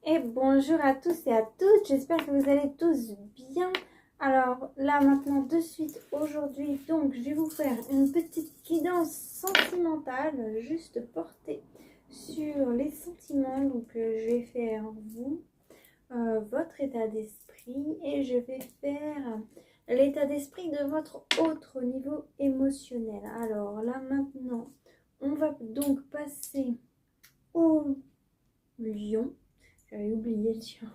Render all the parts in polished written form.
Et bonjour à tous et à toutes, j'espère que vous allez tous bien. Alors là maintenant de suite aujourd'hui, donc je vais vous faire une petite guidance sentimentale, juste portée sur les sentiments. Donc je vais faire vous, votre état d'esprit et je vais faire l'état d'esprit de votre autre niveau émotionnel. Alors là maintenant, on va donc passer au lion. J'avais oublié le tien.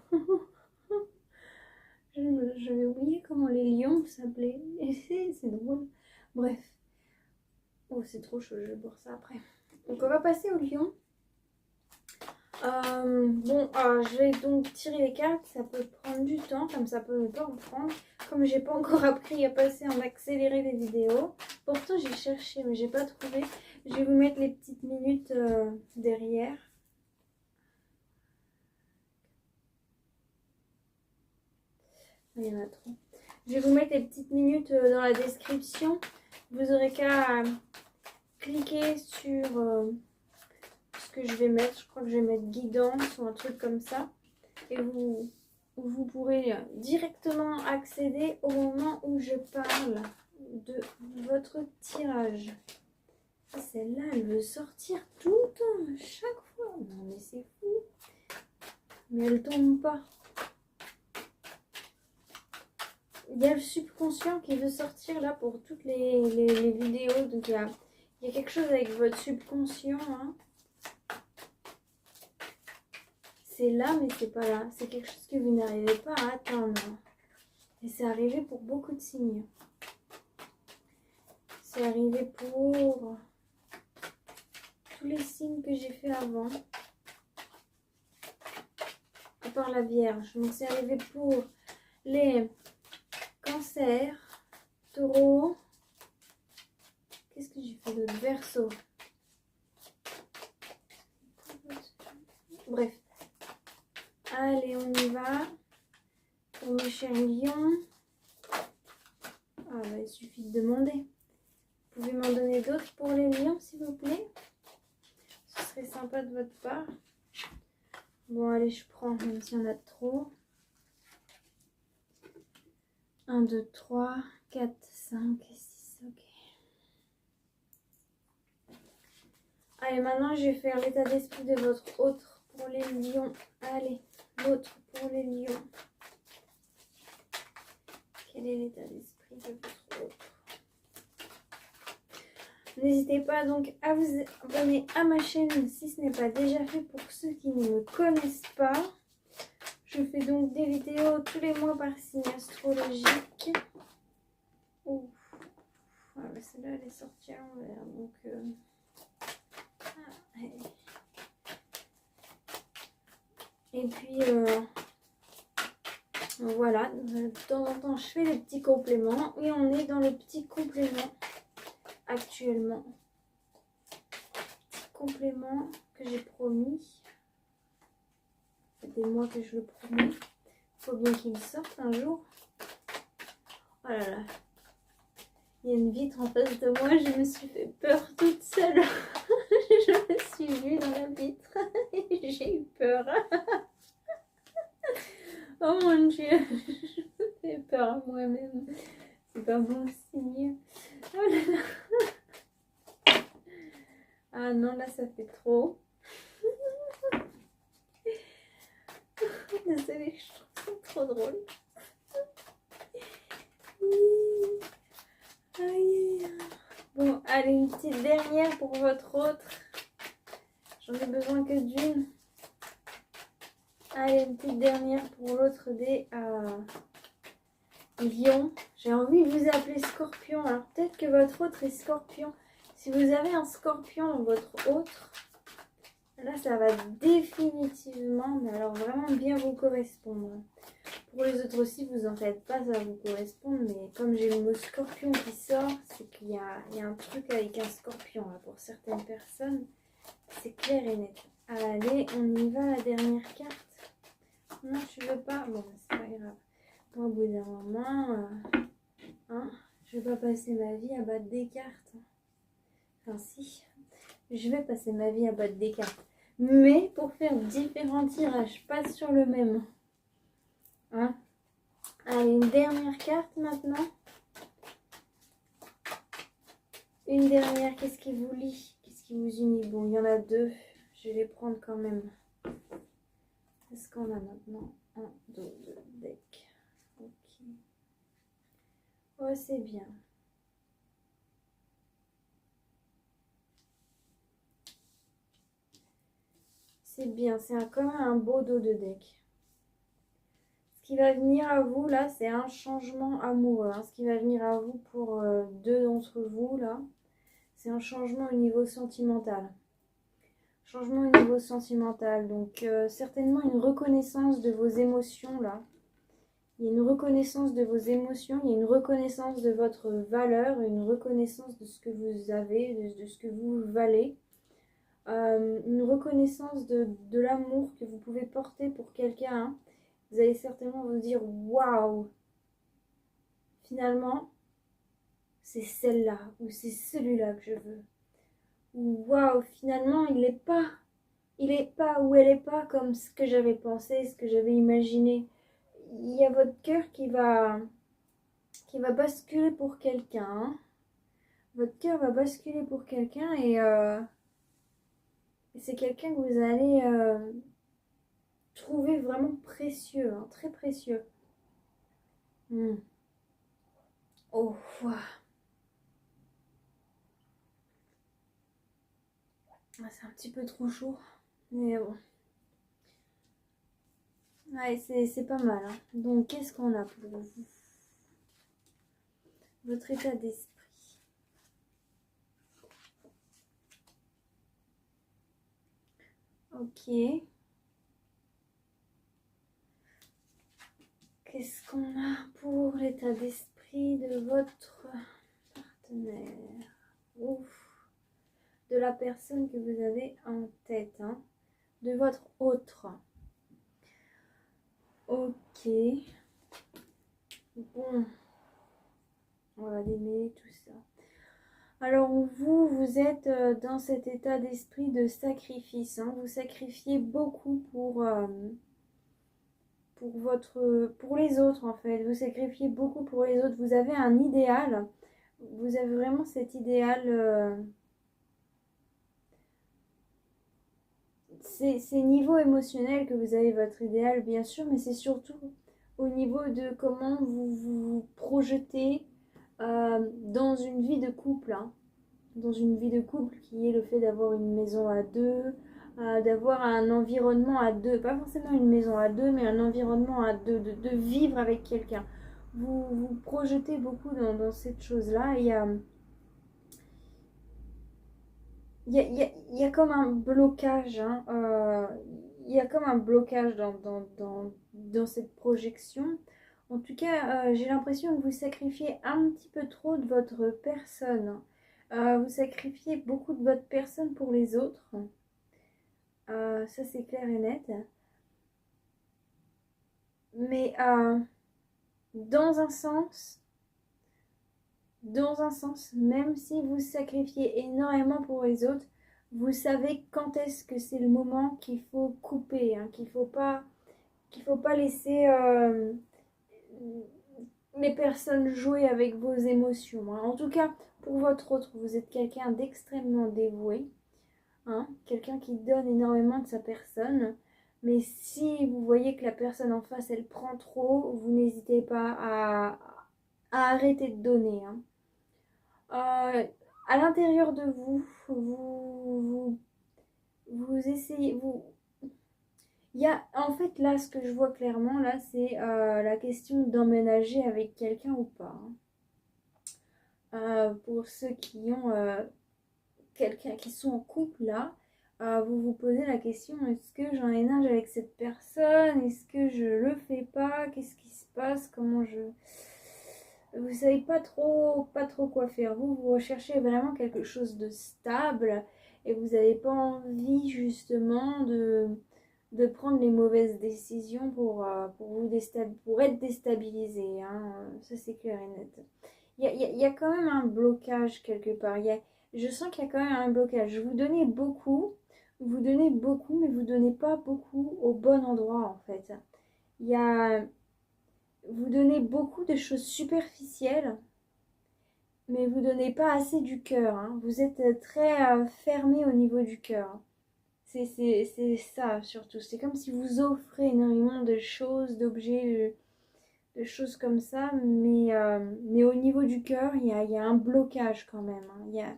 J'avais oublié comment les lions s'appelaient. C'est drôle. Bref. Oh, c'est trop chaud, je vais boire ça après. Donc, on va passer au lion. Je vais donc tirer les cartes. Ça peut prendre du temps, comme ça peut ne pas en prendre. Comme j'ai pas encore appris à passer en accéléré les vidéos. Pourtant, j'ai cherché, mais j'ai pas trouvé. Je vais vous mettre les petites minutes derrière. Il y en a trop. Je vais vous mettre les petites minutes dans la description. Vous aurez qu'à cliquer sur ce que je vais mettre. Je crois que je vais mettre guidance ou un truc comme ça. Et vous pourrez directement accéder au moment où je parle de votre tirage. Celle-là, elle veut sortir tout le temps, chaque fois. Non mais c'est fou. Mais elle tombe pas. Il y a le subconscient qui veut sortir là pour toutes les vidéos. Donc il y a quelque chose avec votre subconscient. Hein. C'est là mais c'est pas là. C'est quelque chose que vous n'arrivez pas à atteindre. Et c'est arrivé pour beaucoup de signes. C'est arrivé pour tous les signes que j'ai fait avant. À part la Vierge. Donc c'est arrivé pour les Cancer, Taureau, qu'est-ce que j'ai fait d'autre? Verseau. Bref. Allez, on y va. Pour mes chers lions. Ah bah, il suffit de demander. Vous pouvez m'en donner d'autres pour les lions, s'il vous plaît? Ce serait sympa de votre part. Bon, allez, je prends, même s'il y en a trop. 1, 2, 3, 4, 5 et 6. Ok. Allez, maintenant, je vais faire l'état d'esprit de votre autre pour les lions. Allez, l'autre pour les lions. Quel est l'état d'esprit de votre autre? N'hésitez pas donc à vous abonner à ma chaîne si ce n'est pas déjà fait pour ceux qui ne me connaissent pas. Je fais donc des vidéos tous les mois par signe astrologique. Ouf. Ah, bah celle-là, elle est sortie à l'envers. Donc, et puis, voilà. De temps en temps, je fais des petits compléments. Et on est dans le petit complément actuellement. Petit complément que j'ai promis. Ça fait des mois que je le promets. Il faut bien qu'il sorte un jour. Oh là là. Il y a une vitre en face de moi. Je me suis fait peur toute seule. Je me suis vue dans la vitre. Et j'ai eu peur. Oh mon Dieu. Je me fais peur à moi-même. C'est pas bon signe. Oh là là. Ah non, là ça fait trop. Désolée, je trouve ça trop drôle. Aïe. Bon, allez, une petite dernière pour votre autre. J'en ai besoin que d'une. Allez, une petite dernière pour l'autre des lions. J'ai envie de vous appeler scorpion. Alors peut-être que votre autre est scorpion. Si vous avez un scorpion dans votre autre, là ça va définitivement, mais alors vraiment bien vous correspondre. Pour les autres aussi, vous en faites pas, ça va vous correspondre. Mais comme j'ai le mot scorpion qui sort, c'est qu'il y a un truc avec un scorpion là, pour certaines personnes. C'est clair et net. Allez, on y va, la dernière carte. Non, tu veux pas? Bon, c'est pas grave. Moi, au bout d'un moment, je vais pas passer ma vie à battre des cartes. Enfin, si, je vais passer ma vie à battre des cartes. Mais pour faire différents tirages, pas sur le même. Hein? Allez, une dernière carte maintenant. Une dernière, qu'est-ce qui vous lie? Qu'est-ce qui vous unit? Bon, il y en a deux. Je vais les prendre quand même. Qu'est-ce qu'on a maintenant? Un, deux decks. Ok. Oh, c'est bien. C'est bien, c'est quand même un beau dos de deck. Ce qui va venir à vous, là, c'est un changement amoureux. Hein. Ce qui va venir à vous pour deux d'entre vous, là, c'est un changement au niveau sentimental. Changement au niveau sentimental. Donc, certainement une reconnaissance de vos émotions, là. Il y a une reconnaissance de vos émotions, il y a une reconnaissance de votre valeur, une reconnaissance de ce que vous avez, de ce que vous valez. Une reconnaissance de l'amour que vous pouvez porter pour quelqu'un. Hein. Vous allez certainement vous dire waouh, finalement c'est celle-là ou c'est celui-là que je veux. Ou waouh, finalement il est pas ou elle est pas comme ce que j'avais pensé, ce que j'avais imaginé. Il y a votre cœur qui va basculer pour quelqu'un. Hein. Votre cœur va basculer pour quelqu'un et c'est quelqu'un que vous allez trouver vraiment précieux, hein, très précieux. Oh, wow. C'est un petit peu trop chaud, mais bon. Ouais, c'est pas mal. Hein. Donc, qu'est-ce qu'on a pour vous? Votre état d'esprit. Ok. Qu'est-ce qu'on a pour l'état d'esprit de votre partenaire? Ouf. De la personne que vous avez en tête. Hein. De votre autre. Ok. Bon. On va démêler tout ça. Alors vous êtes dans cet état d'esprit de sacrifice. Hein. Vous sacrifiez beaucoup pour les autres en fait. Vous sacrifiez beaucoup pour les autres. Vous avez un idéal. Vous avez vraiment cet idéal. C'est niveau émotionnel que vous avez votre idéal bien sûr, mais c'est surtout au niveau de comment vous vous projetez dans une vie de couple. Hein. Dans une vie de couple qui est le fait d'avoir une maison à deux, d'avoir un environnement à deux, pas forcément une maison à deux, mais un environnement à deux, de vivre avec quelqu'un. Vous vous projetez beaucoup dans cette chose-là. Il y a comme un blocage, hein, il y a comme un blocage dans cette projection. En tout cas, j'ai l'impression que vous sacrifiez un petit peu trop de votre personne. Vous sacrifiez beaucoup de votre personne pour les autres. Ça, c'est clair et net. Mais dans un sens, même si vous sacrifiez énormément pour les autres, vous savez quand est-ce que c'est le moment qu'il faut couper, hein, qu'il faut pas laisser les personnes jouer avec vos émotions. Hein. En tout cas, pour votre autre, vous êtes quelqu'un d'extrêmement dévoué, hein, quelqu'un qui donne énormément de sa personne. Mais si vous voyez que la personne en face, elle prend trop, vous n'hésitez pas à arrêter de donner. Hein. À l'intérieur de vous essayez, il y a, en fait, là, ce que je vois clairement, là, c'est la question d'emménager avec quelqu'un ou pas. Hein. Pour ceux qui ont quelqu'un, qui sont en couple, là, vous vous posez la question, est-ce que j'emménage avec cette personne? Est-ce que je le fais pas? Qu'est-ce qui se passe? Comment je... Vous savez pas trop quoi faire. Vous recherchez vraiment quelque chose de stable et vous n'avez pas envie justement de prendre les mauvaises décisions pour être déstabilisé. Hein. Ça, c'est clair et net. Il y a quand même un blocage quelque part. Je sens qu'il y a quand même un blocage. Je vous donnais beaucoup. vous donnez beaucoup, mais vous donnez pas beaucoup au bon endroit en fait. Il y a, vous donnez beaucoup de choses superficielles, mais vous donnez pas assez du cœur, hein. Vous êtes très fermé au niveau du cœur, hein. C'est ça surtout. C'est comme si vous offrez énormément de choses, d'objets, de choses comme ça, mais au niveau du cœur, il y a un blocage quand même, hein.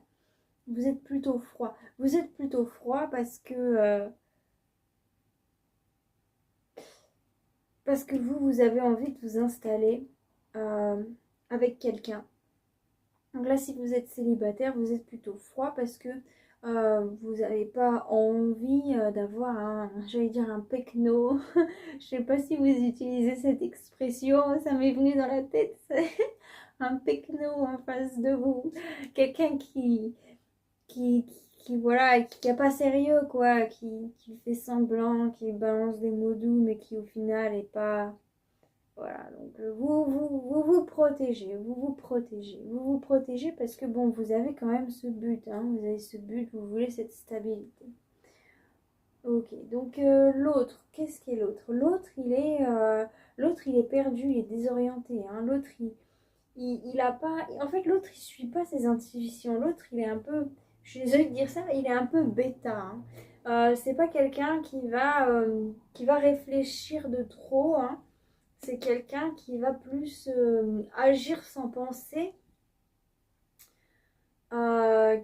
Vous êtes plutôt froid. Vous êtes plutôt froid parce que vous avez envie de vous installer euh, avec quelqu'un. Donc là, si vous êtes célibataire, vous êtes plutôt froid parce que vous n'avez pas envie d'avoir j'allais dire un pecno. Je sais pas si vous utilisez cette expression, ça m'est venu dans la tête. Un pecno en face de vous. Quelqu'un qui, voilà, qui n'est pas sérieux, quoi, qui fait semblant, qui balance des mots doux, mais qui au final est pas. Voilà, donc vous protégez, vous vous protégez parce que bon, vous avez quand même ce but, hein, vous avez ce but, vous voulez cette stabilité. Ok, donc l'autre, qu'est-ce qu'est l'autre? L'autre, il est perdu, il est désorienté, hein. L'autre, il a pas, en fait, l'autre, il suit pas ses intuitions. L'autre, il est un peu, je suis désolée de dire ça, il est un peu bêta, hein. C'est pas quelqu'un qui va réfléchir de trop, hein. C'est quelqu'un qui va plus agir sans penser,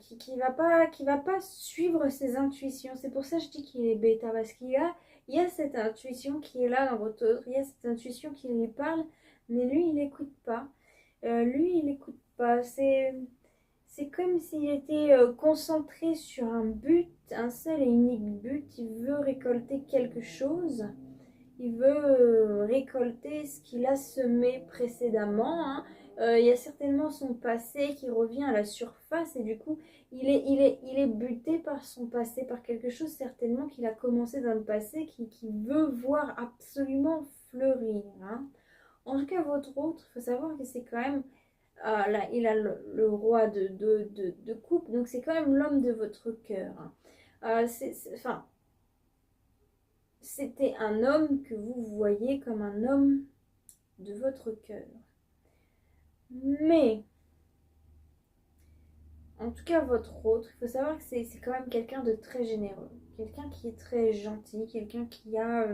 qui va pas suivre ses intuitions. C'est pour ça que je dis qu'il est bêta, parce il y a cette intuition qui est là dans votre autre, il y a cette intuition qui lui parle, mais lui, il n'écoute pas. Lui, il n'écoute pas. C'est comme s'il était concentré sur un but, un seul et unique but. Il veut récolter quelque chose. Il veut récolter ce qu'il a semé précédemment, hein. Il y a certainement son passé qui revient à la surface et du coup, il est buté par son passé, par quelque chose certainement qu'il a commencé dans le passé, qui veut voir absolument fleurir, hein. En tout cas, votre autre, il faut savoir que c'est quand même, là, il a le roi de coupe, donc c'est quand même l'homme de votre cœur, hein. Enfin, c'était un homme que vous voyez comme un homme de votre cœur. Mais, en tout cas, votre autre, il faut savoir que c'est quand même quelqu'un de très généreux. Quelqu'un qui est très gentil, quelqu'un qui a...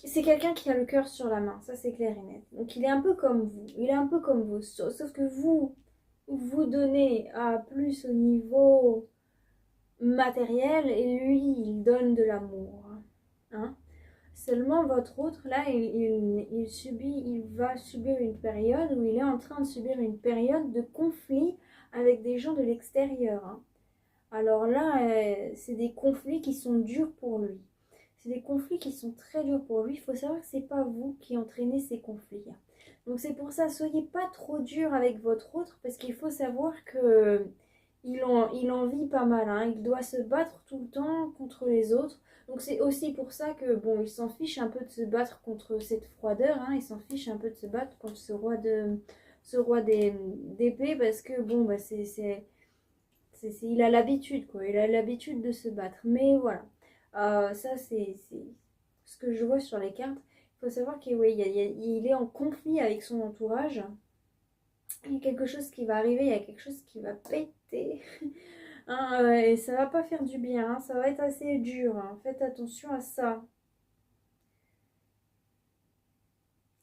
c'est quelqu'un qui a le cœur sur la main, ça c'est clair et net. Donc il est un peu comme vous, il est un peu comme vous, sauf que vous donnez à plus au niveau matériel et lui, il donne de l'amour, hein. Seulement votre autre, là, il va subir une période où il est en train de subir une période de conflit avec des gens de l'extérieur, hein. Alors là, c'est des conflits qui sont durs pour lui. C'est des conflits qui sont très durs pour lui. Il faut savoir que c'est pas vous qui entraînez ces conflits, hein. Donc c'est pour ça, soyez pas trop dur avec votre autre parce qu'il faut savoir que il en vit pas mal, hein. Il doit se battre tout le temps contre les autres. Donc c'est aussi pour ça que bon, il s'en fiche un peu de se battre contre cette froideur, hein. Il s'en fiche un peu de se battre contre ce roi d'épée parce que bon, bah il a l'habitude, quoi. Il a l'habitude de se battre. Mais voilà. Ça, c'est ce que je vois sur les cartes. Il faut savoir qu'il ouais, il est en conflit avec son entourage. Il y a quelque chose qui va arriver, il y a quelque chose qui va péter. Hein, et ça va pas faire du bien, hein. Ça va être assez dur, hein. Faites attention à ça.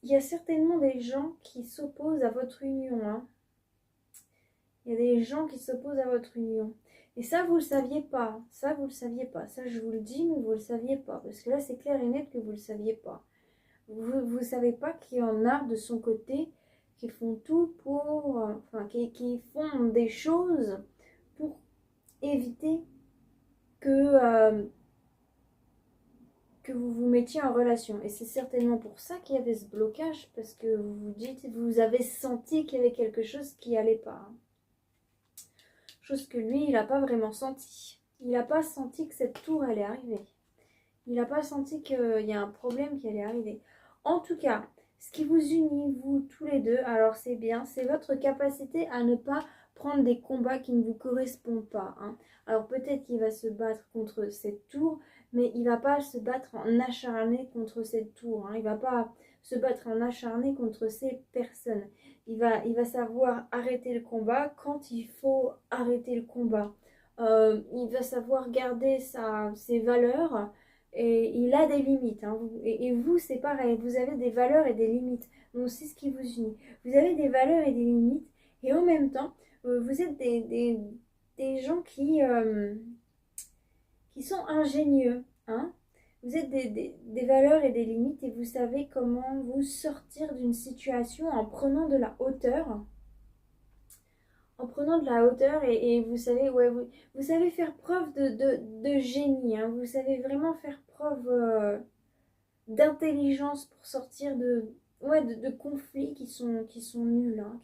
Il y a certainement des gens qui s'opposent à votre union, hein. Il y a des gens qui s'opposent à votre union. Et ça, vous ne le saviez pas. Ça, vous ne le saviez pas. Ça, je vous le dis, mais vous ne le saviez pas. Parce que là, c'est clair et net que vous ne le saviez pas. Vous ne savez pas qu'il y en a de son côté qui font tout pour... enfin, qui font des choses pour éviter que, que vous vous mettiez en relation. Et c'est certainement pour ça qu'il y avait ce blocage. Parce que vous vous dites, vous avez senti qu'il y avait quelque chose qui n'allait pas, hein. Chose que lui, il n'a pas vraiment senti. Il n'a pas senti que cette tour allait arriver. Il n'a pas senti qu'il y a un problème qui allait arriver. En tout cas, ce qui vous unit, vous tous les deux, alors c'est bien, c'est votre capacité à ne pas prendre des combats qui ne vous correspondent pas. Hein. Alors peut-être qu'il va se battre contre cette tour, mais il va pas se battre en acharné contre cette tour. Hein. Il va pas se battre en acharné contre ces personnes. Il va savoir arrêter le combat quand il faut arrêter le combat. Il va savoir garder ses valeurs et il a des limites. Hein. Et vous, c'est pareil, vous avez des valeurs et des limites. Donc c'est ce qui vous unit. Vous avez des valeurs et des limites et en même temps, vous êtes des gens qui sont ingénieux. Hein. Vous êtes des valeurs et des limites et vous savez comment vous sortir d'une situation en prenant de la hauteur. En prenant de la hauteur et vous savez, ouais, vous savez faire preuve de génie. Hein. Vous savez vraiment faire preuve d'intelligence pour sortir de conflits qui sont nuls, hein,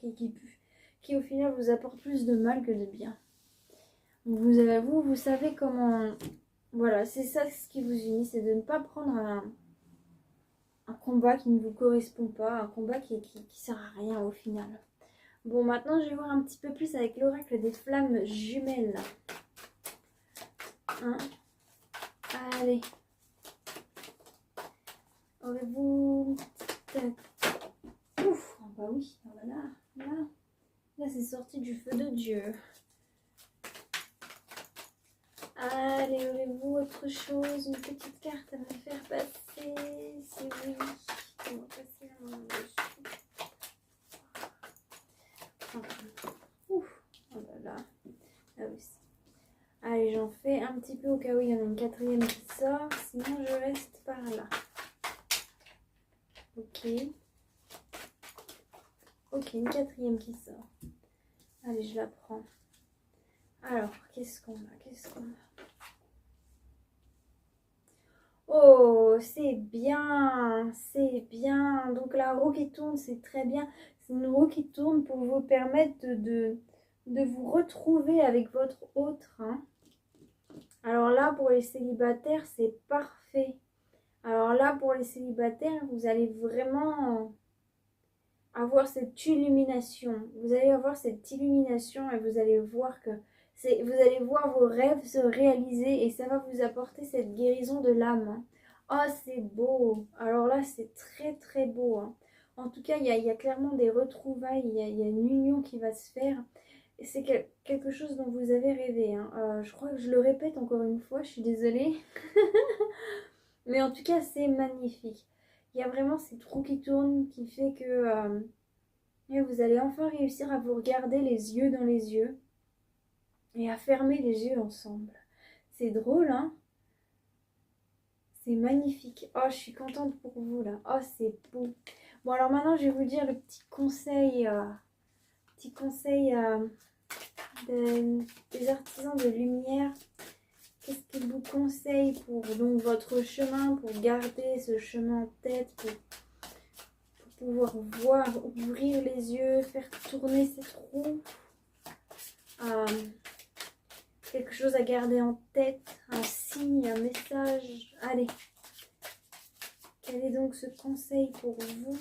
qui au final vous apportent plus de mal que de bien. Vous savez comment... Voilà, c'est ça ce qui vous unit, c'est de ne pas prendre un combat qui ne vous correspond pas, un combat qui sert à rien au final. Bon, maintenant je vais voir un petit peu plus avec l'oracle des flammes jumelles. Hein? Allez. Aurez-vous... Ouf, ah bah oui, là c'est sorti du feu de Dieu. Allez, aurez-vous autre chose, une petite carte à me faire passer? Si oui, on va passer la main dessus. Ouf, oh là là. Ah oui. Allez, j'en fais un petit peu au cas où il y en a une quatrième qui sort, sinon je reste par là. Ok. Ok, une quatrième qui sort. Allez, je la prends. Alors, qu'est-ce qu'on a? Oh, c'est bien, c'est bien. Donc la roue qui tourne, c'est très bien. C'est une roue qui tourne pour vous permettre de vous retrouver avec votre autre. Hein. Alors là, pour les célibataires, c'est parfait. Alors là, pour les célibataires, vous allez vraiment avoir cette illumination. Vous allez avoir cette illumination et vous allez voir que vous allez voir vos rêves se réaliser et ça va vous apporter cette guérison de l'âme. Hein. Oh, c'est beau. Alors là, c'est très très beau. Hein. En tout cas, il y a clairement des retrouvailles, il y a une union qui va se faire. Et c'est quelque chose dont vous avez rêvé. Hein. Je crois que je le répète encore une fois, je suis désolée. Mais en tout cas, c'est magnifique. Il y a vraiment cette roue qui tourne qui fait que vous allez enfin réussir à vous regarder les yeux dans les yeux et à fermer les yeux ensemble. C'est drôle, hein? C'est magnifique. Oh, je suis contente pour vous, là. Oh, c'est beau. Bon, alors maintenant, je vais vous dire le petit conseil des artisans de lumière. Qu'est-ce qu'ils vous conseillent pour donc votre chemin, pour garder ce chemin en tête, pour pouvoir voir, ouvrir les yeux, faire tourner cette roue. Quelque chose à garder en tête, un signe, un message. Allez, quel est donc ce conseil pour vous,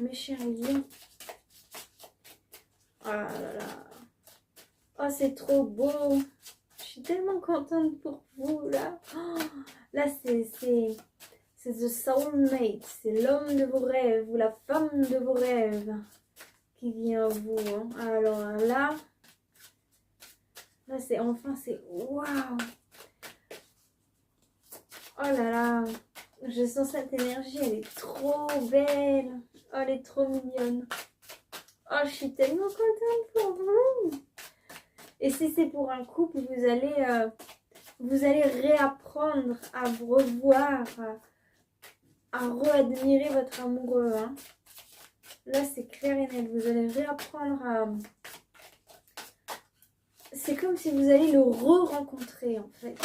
mes chers lions? Oh là là. Oh, c'est trop beau. Je suis tellement contente pour vous, là. Oh, là, c'est the soulmate. C'est l'homme de vos rêves ou la femme de vos rêves qui vient à vous. Hein. Alors là, c'est enfin, c'est waouh. Oh là là. Je sens cette énergie. Elle est trop belle. Oh, elle est trop mignonne. Oh, je suis tellement contente pour vous. Et si c'est pour un couple, vous allez réapprendre à vous revoir, à re-admirer votre amoureux. Hein. Là, c'est clair et net. Vous allez réapprendre à... C'est comme si vous allez le re-rencontrer, en fait.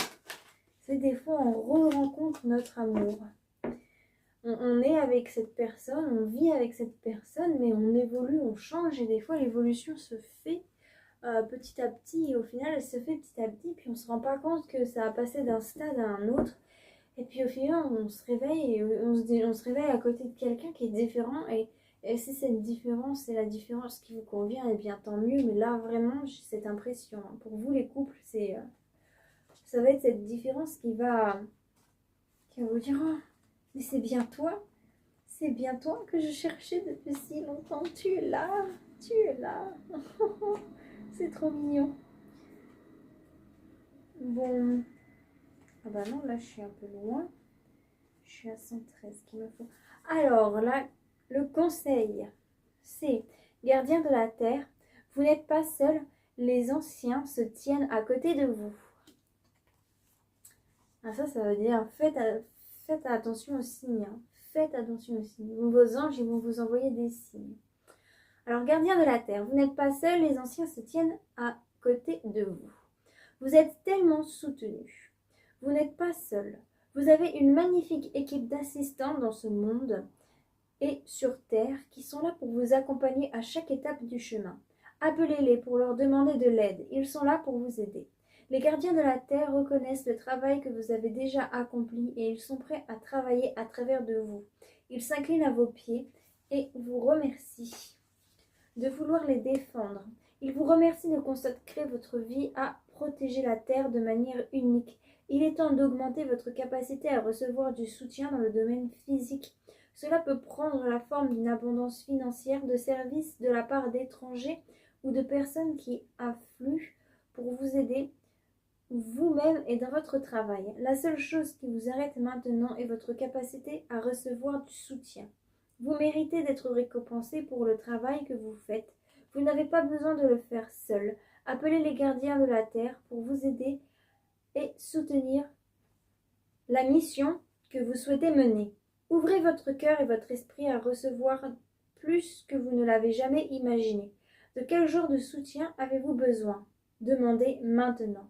C'est des fois, on re-rencontre notre amour. On est avec cette personne, on vit avec cette personne, mais on évolue, on change. Et des fois, l'évolution se fait petit à petit. Et au final, elle se fait petit à petit. Puis on ne se rend pas compte que ça a passé d'un stade à un autre. Et puis au final, on se réveille et on se réveille à côté de quelqu'un qui est différent. Et si cette différence, c'est la différence qui vous convient, eh bien tant mieux. Mais là, vraiment, j'ai cette impression, hein. Pour vous, les couples, ça va être cette différence qui va vous dire, oh, mais c'est bien toi. C'est bien toi que je cherchais depuis si longtemps. Tu es là. Tu es là. C'est trop mignon. Bon. Ah bah non, là, je suis un peu loin. Je suis à 113 qu'il me faut. Alors là, le conseil, c'est gardien de la terre, vous n'êtes pas seul, les anciens se tiennent à côté de vous. Ah, ça veut dire faites attention aux signes. Hein. Faites attention aux signes. Vos anges, ils vont vous envoyer des signes. Alors, gardien de la terre, vous n'êtes pas seul, les anciens se tiennent à côté de vous. Vous êtes tellement soutenu. Vous n'êtes pas seul. Vous avez une magnifique équipe d'assistants dans ce monde et sur Terre qui sont là pour vous accompagner à chaque étape du chemin. Appelez-les pour leur demander de l'aide. Ils sont là pour vous aider. Les gardiens de la Terre reconnaissent le travail que vous avez déjà accompli et ils sont prêts à travailler à travers de vous. Ils s'inclinent à vos pieds et vous remercient de vouloir les défendre. Ils vous remercient de consacrer votre vie à protéger la Terre de manière unique. Il est temps d'augmenter votre capacité à recevoir du soutien dans le domaine physique. Cela peut prendre la forme d'une abondance financière, de services de la part d'étrangers ou de personnes qui affluent pour vous aider vous-même et dans votre travail. La seule chose qui vous arrête maintenant est votre capacité à recevoir du soutien. Vous méritez d'être récompensé pour le travail que vous faites. Vous n'avez pas besoin de le faire seul. Appelez les gardiens de la terre pour vous aider et soutenir la mission que vous souhaitez mener. Ouvrez votre cœur et votre esprit à recevoir plus que vous ne l'avez jamais imaginé. De quel genre de soutien avez-vous besoin? Demandez maintenant.